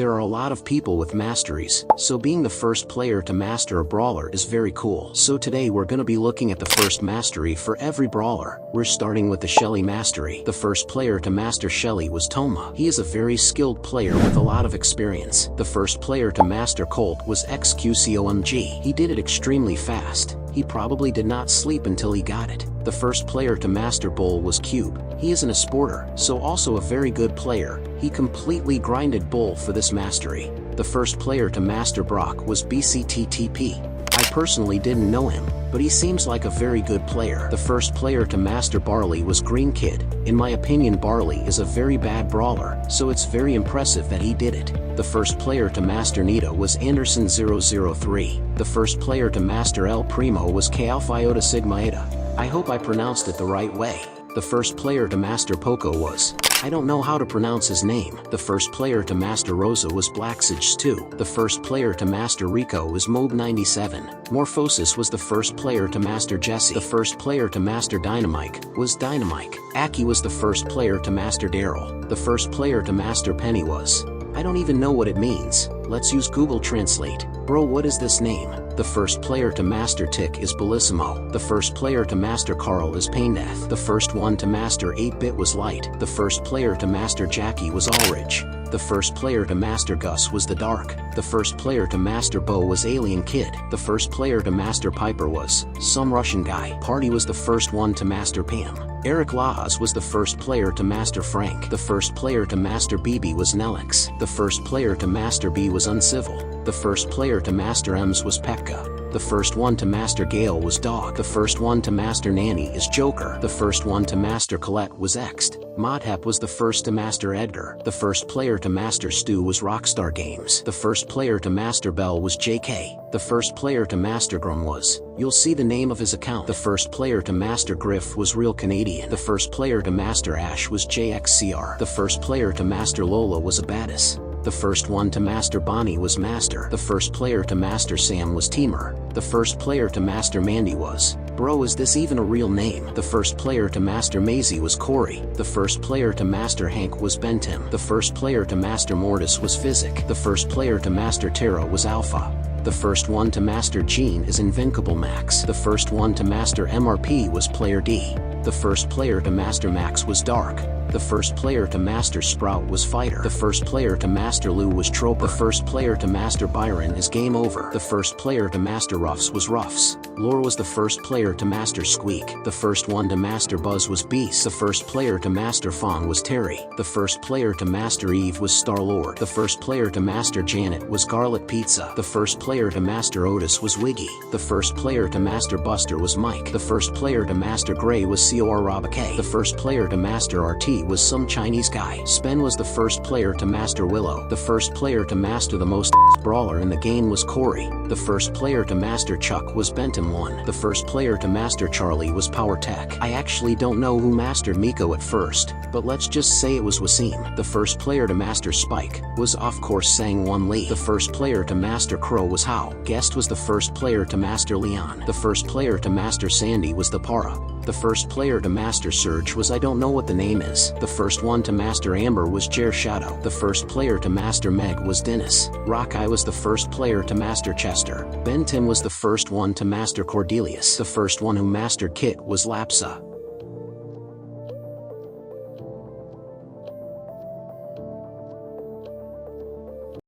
There are a lot of people with masteries, so being the first player to master a brawler is very cool. So today we're gonna be looking at the first mastery for every brawler. We're starting with the Shelly mastery. The first player to master Shelly was Toma. He is a very skilled player with a lot of experience. The first player to master Colt was XQCOMG. He did it extremely fast. He probably did not sleep until he got it. The first player to master Bull was Cube. He isn't a sporter, so also a very good player. He completely grinded Bull for this mastery. The first player to master Brock was BCTTP. I personally didn't know him, but he seems like a very good player. The first player to master Barley was Green Kid. In my opinion, Barley is a very bad brawler, so it's very impressive that he did it. The first player to master Nita was Anderson003. The first player to master El Primo was K Alpha Iota Sigma Eta. I hope I pronounced it the right way. The first player to master Poco was, I don't know how to pronounce his name. The first player to master Rosa was Blacksage2. The first player to master Rico was Mob97. Morphosis was the first player to master Jesse. The first player to master Dynamike was Dynamike. Aki was the first player to master Daryl. The first player to master Penny was, I don't even know what it means. Let's use Google Translate. Bro, what is this name? The first player to master Tick is Bellissimo. The first player to master Carl is Paindeath. The first one to master 8-Bit was Light. The first player to master Jackie was Ulrich. The first player to master Gus was The Dark. The first player to master Bo was Alien Kid. The first player to master Piper was some Russian guy. Party was the first one to master Pam. Eric Laws was the first player to master Frank. The first player to master BB was Nelix. The first player to master B was Uncivil. The first player to master Ems was Pekka. The first one to master Gale was Dog. The first one to master Nanny is Joker. The first one to master Colette was Ext. Modhep was the first to master Edgar. The first player to master Stu was Rockstar Games. The first player to master Bell was JK. The first player to master Grum was, you'll see the name of his account. The first player to master Griff was Real Canadian. The first player to master Ash was JXCR. The first player to master Lola was Abaddis. The first one to master Bonnie was Master. The first player to master Sam was Teamer. The first player to master Mandy was, bro, is this even a real name? The first player to master Maisie was Corey. The first player to master Hank was Bentim. The first player to master Mortis was Physic. The first player to master Terra was Alpha. The first one to master Gene is Invincible Max. The first one to master MRP was Player D. The first player to master Max was Dark. The first player to master Sprout was Fighter. The first player to master Lou was Troper. The first player to master Byron is Game Over. The first player to master Ruffs was Ruffs. Lore was the first player to master Squeak. The first one to master Buzz was Beast. The first player to master Fawn was Terry. The first player to master Eve was Star-Lord. The first player to master Janet was Garlic Pizza. The first player to master Otis was Wiggy. The first player to master Buster was Mike. The first player to master Gray was Cor Rabake. The first player to master RT was some Chinese guy. Spen was the first player to master Willow. The first player to master the most brawler in the game was Corey. The first player to master Chuck was Benton 1. The first player to master Charlie was Power Tech. I actually don't know who mastered Miko at first, but let's just say it was Wasim. The first player to master Spike was of course Sang-Won Lee. The first player to master Crow was Hao. Guest was the first player to master Leon. The first player to master Sandy was the Para. The first player to master Surge was I don't know what the name is. The first one to master Amber was Jer Shadow. The first player to master Meg was Dennis. Rockeye was the first player to master Chester. Ben Tim was the first one to master Cordelius. The first one who mastered Kit was Lapsa.